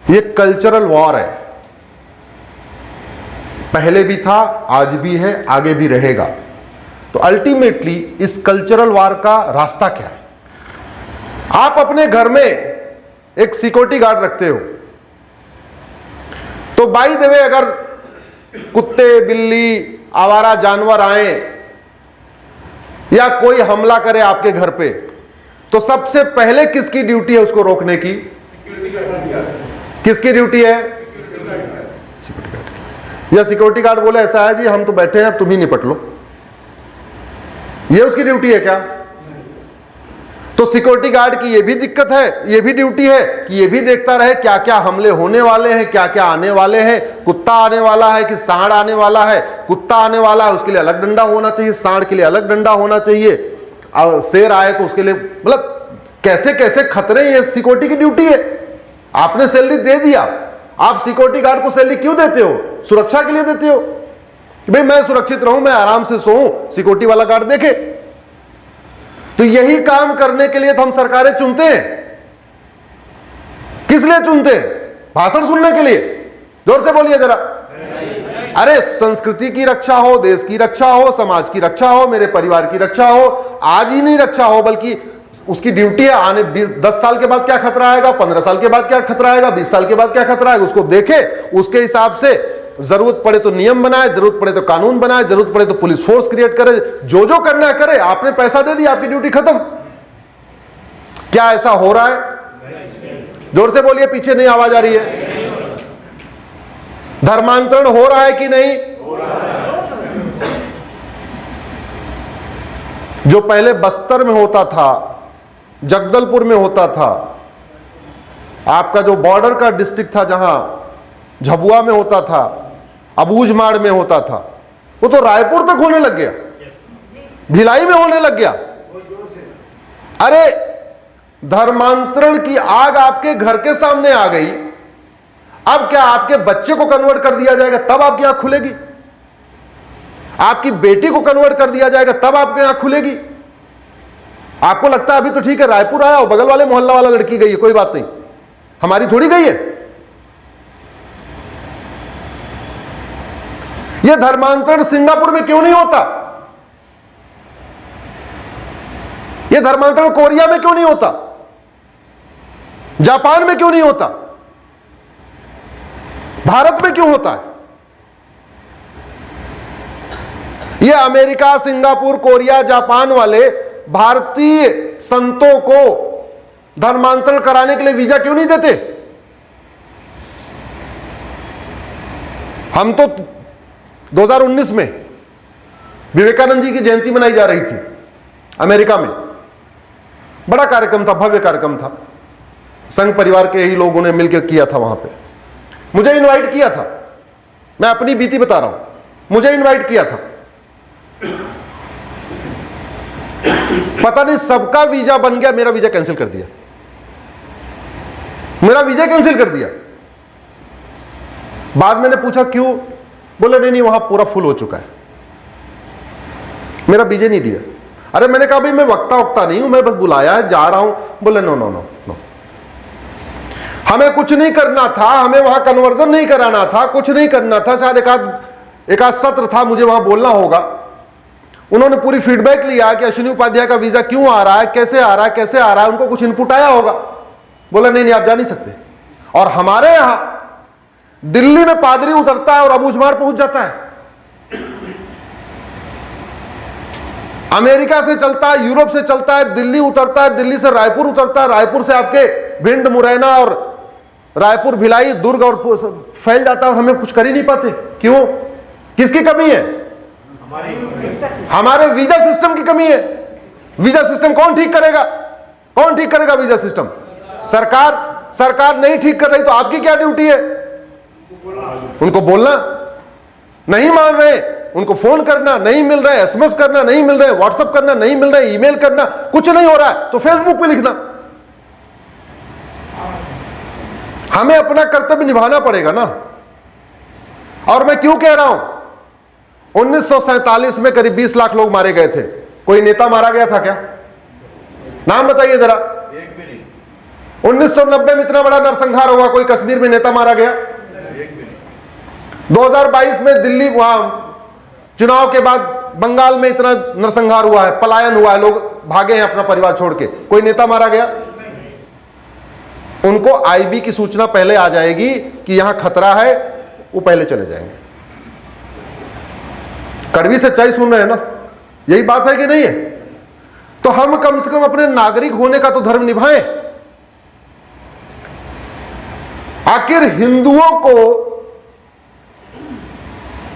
ये cultural war है, पहले भी था, आज भी है, आगे भी रहेगा। तो अल्टीमेटली इस कल्चरल वॉर का रास्ता क्या है? आप अपने घर में एक सिक्योरिटी गार्ड रखते हो, तो बाय द वे अगर कुत्ते, बिल्ली, आवारा जानवर आए या कोई हमला करे आपके घर पे, तो सबसे पहले किसकी ड्यूटी है उसको रोकने की? किसकी ड्यूटी है? Security guard. या सिक्योरिटी गार्ड बोले ऐसा है जी हम तो बैठे हैं, तुम ही निपट लो, ये उसकी ड्यूटी है क्या? तो सिक्योरिटी गार्ड की ये भी दिक्कत है, ये भी ड्यूटी है कि ये भी देखता रहे क्या क्या हमले होने वाले हैं, क्या क्या आने वाले हैं। कुत्ता आने वाला है कि सांड आने वाला है? कुत्ता आने वाला है, उसके लिए अलग डंडा होना चाहिए, सांड के लिए अलग डंडा होना चाहिए, और शेर आए तो उसके लिए, मतलब कैसे कैसे खतरे, ये सिक्योरिटी की ड्यूटी है। आपने सैलरी दे दिया, आप सिक्योरिटी गार्ड को सैलरी क्यों देते हो? सुरक्षा के लिए देते हो कि भाई मैं सुरक्षित रहूं, मैं आराम से सोऊं, सिक्योरिटी वाला गार्ड देखे। तो यही काम करने के लिए तो हम सरकारें चुनते हैं। किस लिए चुनते हैं? भाषण सुनने के लिए? जोर से बोलिए जरा। अरे संस्कृति की रक्षा हो, देश की रक्षा हो, समाज की रक्षा हो, मेरे परिवार की रक्षा हो। आज ही नहीं रक्षा हो, बल्कि उसकी ड्यूटी है आने 10 साल के बाद क्या खतरा आएगा, 15 साल के बाद क्या खतरा आएगा, 20 साल के बाद क्या खतरा आएगा, उसको देखे, उसके हिसाब से जरूरत पड़े तो नियम बनाए, जरूरत पड़े तो कानून बनाए, जरूरत पड़े तो पुलिस फोर्स क्रिएट करे, जो जो करना है करे। आपने पैसा दे दिया, आपकी ड्यूटी खत्म। क्या ऐसा हो रहा है? जोर से बोलिए, पीछे नहीं आवाज आ रही है। धर्मांतरण हो रहा है कि नहीं? जो पहले बस्तर में होता था, जगदलपुर में होता था, आपका जो बॉर्डर का डिस्ट्रिक्ट था, जहां झबुआ में होता था, अबूझमाड़ में होता था, वो तो रायपुर तक होने लग गया, भिलाई में होने लग गया। अरे धर्मांतरण की आग आपके घर के सामने आ गई। अब क्या आपके बच्चे को कन्वर्ट कर दिया जाएगा तब आपकी आंख खुलेगी? आपकी बेटी को कन्वर्ट कर दिया जाएगा तब आपकी आंख खुलेगी? आपको लगता है अभी तो ठीक है, रायपुर आया और बगल वाले मोहल्ला वाला लड़की गई है, कोई बात नहीं, हमारी थोड़ी गई है। यह धर्मांतरण सिंगापुर में क्यों नहीं होता? यह धर्मांतरण कोरिया में क्यों नहीं होता? जापान में क्यों नहीं होता? भारत में क्यों होता है? यह अमेरिका, सिंगापुर, कोरिया, जापान वाले भारतीय संतों को धर्मांतरण कराने के लिए वीजा क्यों नहीं देते? हम तो 2019 में विवेकानंद जी की जयंती मनाई जा रही थी अमेरिका में, बड़ा कार्यक्रम था, भव्य कार्यक्रम था, संघ परिवार के ही लोगों ने मिलकर किया था। वहां पे मुझे इनवाइट किया था, मैं अपनी बीती बता रहा हूं, मुझे इनवाइट किया था। पता नहीं सबका वीजा बन गया, मेरा वीजा कैंसिल कर दिया, मेरा वीजा कैंसिल कर दिया। बाद मैंने पूछा क्यों, बोले नहीं वहां पूरा फुल हो चुका है, मेरा वीजा नहीं दिया। अरे मैंने कहा भाई मैं वक्ता नहीं हूं, मैं बस बुलाया है, जा रहा हूं। बोले नो नो नो नो, हमें कुछ नहीं करना था, हमें वहां कन्वर्जन नहीं कराना था, कुछ नहीं करना था। शायद एक आध सत्र था, मुझे वहां बोलना होगा। उन्होंने पूरी फीडबैक लिया कि अश्विनी उपाध्याय का वीजा क्यों आ रहा है, कैसे आ रहा है, कैसे आ रहा है, उनको कुछ इनपुट आया होगा। बोला नहीं आप जा नहीं सकते। और हमारे यहां दिल्ली में पादरी उतरता है और अबूझमाड़ पहुंच जाता है, अमेरिका से चलता है, यूरोप से चलता है, दिल्ली उतरता है, दिल्ली से रायपुर उतरता है, रायपुर से आपके भिंड, मुरैना और रायपुर, भिलाई, दुर्ग और फैल जाता है, और हमें कुछ कर ही नहीं पाते। क्यों? किसकी कमी है? हमारे वीजा सिस्टम की कमी है। वीजा सिस्टम कौन ठीक करेगा? कौन ठीक करेगा वीजा सिस्टम? सरकार नहीं ठीक कर रही, तो आपकी क्या ड्यूटी है? उनको बोलना, नहीं मान रहे उनको फोन करना, नहीं मिल रहे एसएमएस करना, नहीं मिल रहे व्हाट्सएप करना, नहीं मिल रहे ईमेल करना, कुछ नहीं हो रहा है तो फेसबुक पे लिखना। हमें अपना कर्तव्य निभाना पड़ेगा ना। और मैं क्यों कह रहा हूं, 1947 में करीब 20 लाख लोग मारे गए थे। कोई नेता मारा गया था क्या? नाम बताइए जरा। 1990 में इतना बड़ा नरसंहार हुआ, कोई कश्मीर में नेता मारा गया? 2022 में दिल्ली वहां चुनाव के बाद बंगाल में इतना नरसंहार हुआ है, पलायन हुआ है, लोग भागे हैं अपना परिवार छोड़ के, कोई नेता मारा गया? उनको आईबी की सूचना पहले आ जाएगी कि यहां खतरा है, वो पहले चले जाएंगे। कड़वी सच्चाई सुन रहे हैं ना, यही बात है कि नहीं है? तो हम कम से कम अपने नागरिक होने का तो धर्म निभाएं। आखिर हिंदुओं को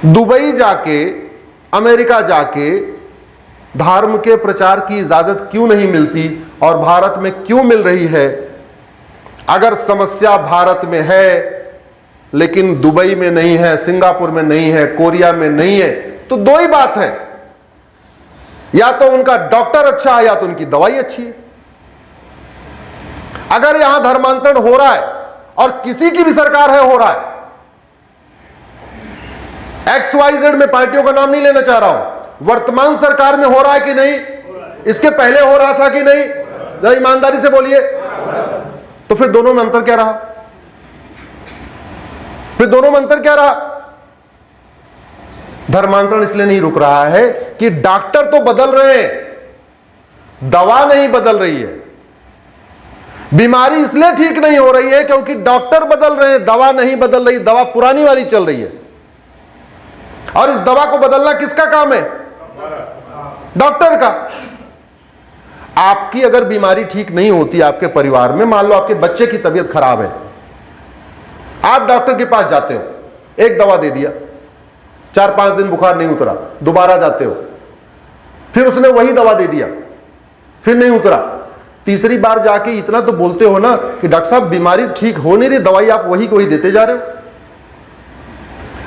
दुबई जाके, अमेरिका जाके धर्म के प्रचार की इजाजत क्यों नहीं मिलती और भारत में क्यों मिल रही है? अगर समस्या भारत में है लेकिन दुबई में नहीं है, सिंगापुर में नहीं है, कोरिया में नहीं है, तो दो ही बात है, या तो उनका डॉक्टर अच्छा है या तो उनकी दवाई अच्छी है। अगर यहां धर्मांतरण हो रहा है और किसी की भी सरकार है, हो रहा है, XYZ में पार्टियों का नाम नहीं लेना चाह रहा हूं, वर्तमान सरकार में हो रहा है कि नहीं? इसके पहले हो रहा था कि नहीं? जरा ईमानदारी से बोलिए। तो फिर दोनों में अंतर क्या रहा? फिर दोनों में अंतर क्या रहा? धर्मांतरण इसलिए नहीं रुक रहा है कि डॉक्टर तो बदल रहे हैं, दवा नहीं बदल रही है। बीमारी इसलिए ठीक नहीं हो रही है क्योंकि डॉक्टर बदल रहे हैं, दवा नहीं बदल रही, दवा पुरानी वाली चल रही है। और इस दवा को बदलना किसका काम है? डॉक्टर का। आपकी अगर बीमारी ठीक नहीं होती आपके परिवार में, मान लो आपके बच्चे की तबीयत खराब है, आप डॉक्टर के पास जाते हो, एक दवा दे दिया, 4-5 दिन बुखार नहीं उतरा, दोबारा जाते हो, फिर उसने वही दवा दे दिया, फिर नहीं उतरा, तीसरी बार जाके इतना तो बोलते हो ना कि डॉक्टर साहब बीमारी ठीक हो नहीं रही, दवाई आप वही को वही देते जा रहे हो।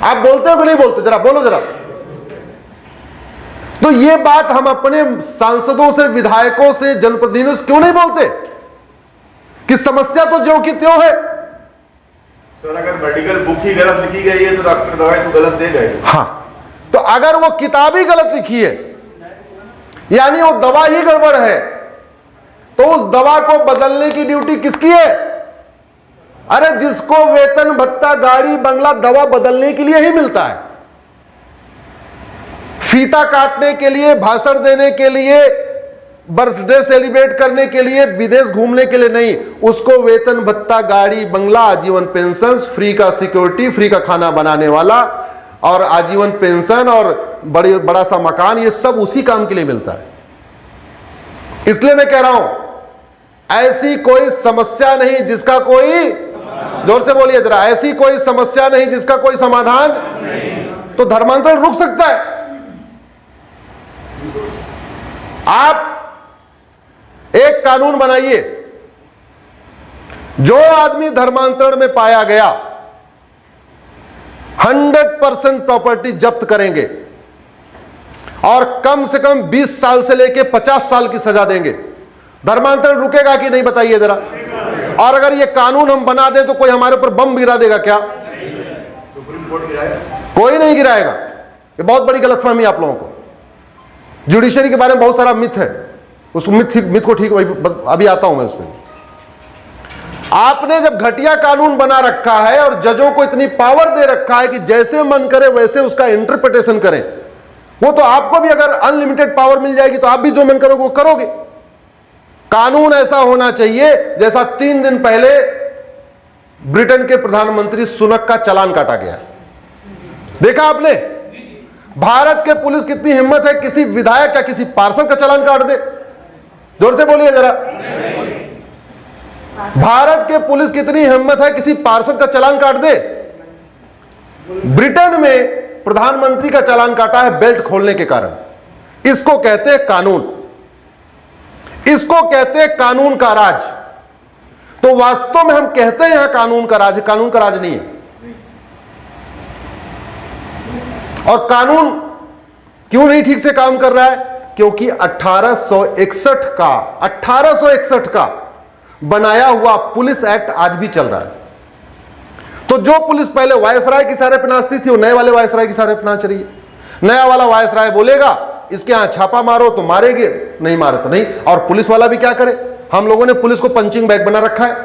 आप बोलते हो कि नहीं बोलते? जरा बोलो जरा। तो ये बात हम अपने सांसदों से, विधायकों से, जनप्रतिनिधियों से क्यों नहीं बोलते कि समस्या तो ज्यों की त्यों है? सर, अगर मेडिकल बुक ही गलत लिखी गई है तो डॉक्टर दवाई तो गलत दे गए। हाँ, तो अगर वो किताब ही गलत लिखी है, यानी वो दवा ही गड़बड़ है, तो उस दवा को बदलने की ड्यूटी किसकी है? अरे जिसको वेतन भत्ता, गाड़ी, बंगला, दवा बदलने के लिए ही मिलता है, फीता काटने के लिए, भाषण देने के लिए, बर्थडे सेलिब्रेट करने के लिए, विदेश घूमने के लिए नहीं। उसको वेतन भत्ता, गाड़ी, बंगला, आजीवन पेंशन, फ्री का सिक्योरिटी, फ्री का खाना बनाने वाला और आजीवन पेंशन और बड़ा सा मकान, ये सब उसी काम के लिए मिलता है। इसलिए मैं कह रहा हूं, ऐसी कोई समस्या नहीं जिसका कोई, जोर से बोलिए जरा, ऐसी कोई समस्या नहीं जिसका कोई समाधान नहीं। तो धर्मांतरण रुक सकता है। आप एक कानून बनाइए, जो आदमी धर्मांतरण में पाया गया 100% प्रॉपर्टी जब्त करेंगे और कम से कम 20 साल से लेकर 50 साल की सजा देंगे। धर्मांतरण रुकेगा कि नहीं बताइए जरा? और अगर ये कानून हम बना दें तो कोई हमारे ऊपर बम गिरा देगा क्या? सुप्रीम कोर्ट गिराएगा? कोई नहीं गिराएगा। ये बहुत बड़ी गलतफहमी आप लोगों को। जुडिशरी के बारे में बहुत सारा मिथ है, उस मिथ को ठीक अभी आता हूं मैं उसमें। आपने जब घटिया कानून बना रखा है और जजों को इतनी पावर दे रखा है कि जैसे मन करे वैसे उसका इंटरप्रिटेशन करें, वो तो आपको भी अगर अनलिमिटेड पावर मिल जाएगी तो आप भी जो मन करोगे वो करोगे। कानून ऐसा होना चाहिए जैसा 3 दिन पहले ब्रिटेन के प्रधानमंत्री सुनक का चालान काटा गया। देखा आपने? भारत के पुलिस कितनी हिम्मत है, किसी विधायक या किसी पार्षद का चालान काट दे? जोर से बोलिए जरा। भारत के पुलिस कितनी हिम्मत है, किसी पार्षद का चालान काट दे? ब्रिटेन में प्रधानमंत्री का चालान काटा है बेल्ट खोलने के कारण। इसको कहते हैं कानून, इसको कहते हैं कानून का राज। तो वास्तव में हम कहते हैं यहां कानून का राज है, कानून का राज नहीं है। और कानून क्यों नहीं ठीक से काम कर रहा है? क्योंकि 1861 का बनाया हुआ पुलिस एक्ट आज भी चल रहा है। तो जो पुलिस पहले वायसराय की सहारे पे नाचती थी, वो नए वाले वायसराय की सहारे पे नाच रही है। नया वाला वायसराय बोलेगा इसके यहां छापा मारो तो मारेंगे, नहीं मारे तो नहीं। और पुलिस वाला भी क्या करे? हम लोगों ने पुलिस को पंचिंग बैग बना रखा है,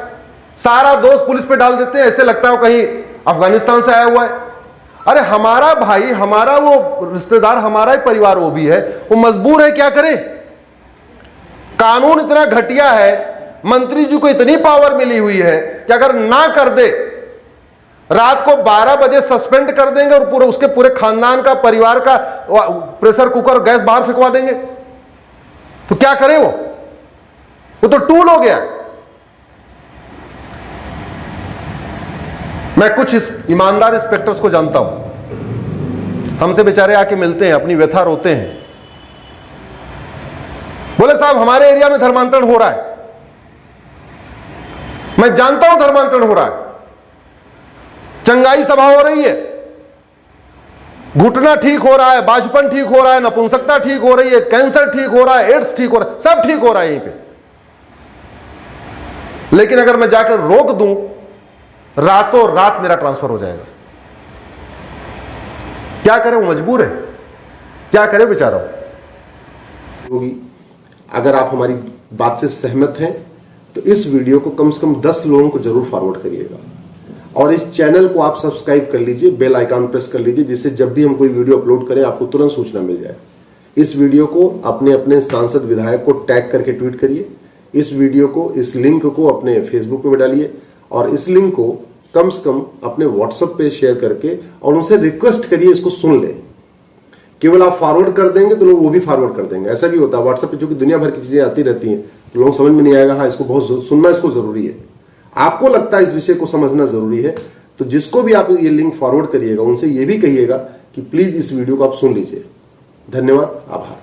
सारा दोष पुलिस पे डाल देते हैं, ऐसे लगता है वो कहीं अफगानिस्तान से आया हुआ है। अरे हमारा भाई, हमारा वो रिश्तेदार, हमारा ही परिवार वो भी है, वो मजबूर है, क्या करे? कानून इतना घटिया है, मंत्री जी को इतनी पावर मिली हुई है कि अगर ना कर दे, रात को 12 बजे सस्पेंड कर देंगे और पूरे उसके पूरे खानदान का, परिवार का प्रेशर कुकर गैस बाहर फेंकवा देंगे। तो क्या करे वो तो टूल हो गया। मैं कुछ ईमानदार इंस्पेक्टर्स को जानता हूं, हमसे बेचारे आके मिलते हैं, अपनी व्यथा रोते हैं, बोले साहब हमारे एरिया में धर्मांतरण हो रहा है। मैं जानता हूं धर्मांतरण हो रहा है, चंगाई सभा हो रही है, घुटना ठीक हो रहा है, बाजपन ठीक हो रहा है, नपुंसकता ठीक हो रही है, कैंसर ठीक हो रहा है, एड्स ठीक हो रहा है, सब ठीक हो रहा है यहीं पे। लेकिन अगर मैं जाकर रोक दूं, रातों रात मेरा ट्रांसफर हो जाएगा। क्या करे, वो मजबूर है, क्या करे बेचारा होगी। अगर आप हमारी बात से सहमत हैं तो इस वीडियो को कम से कम 10 लोगों को जरूर फॉरवर्ड करिएगा और इस चैनल को आप सब्सक्राइब कर लीजिए, बेल आइकन प्रेस कर लीजिए, जिससे जब भी हम कोई वीडियो अपलोड करें आपको तुरंत सूचना मिल जाए। इस वीडियो को अपने अपने सांसद विधायक को टैग करके ट्वीट करिए, इस वीडियो को, इस लिंक को अपने फेसबुक पे डालिए और इस लिंक को कम से कम अपने व्हाट्सएप पे शेयर करके और उनसे रिक्वेस्ट करिए इसको सुन ले। केवल आप फॉरवर्ड कर देंगे तो लोग वो भी फॉरवर्ड कर देंगे। ऐसा भी होता है व्हाट्सएप पे, चूंकि दुनिया भर की चीजें आती रहती हैं तो लोगों समझ में नहीं आएगा, हाँ इसको बहुत सुनना, इसको जरूरी है, आपको लगता है इस विषय को समझना जरूरी है, तो जिसको भी आप ये लिंक फॉरवर्ड करिएगा उनसे ये भी कहिएगा कि प्लीज इस वीडियो को आप सुन लीजिए। धन्यवाद, आभार।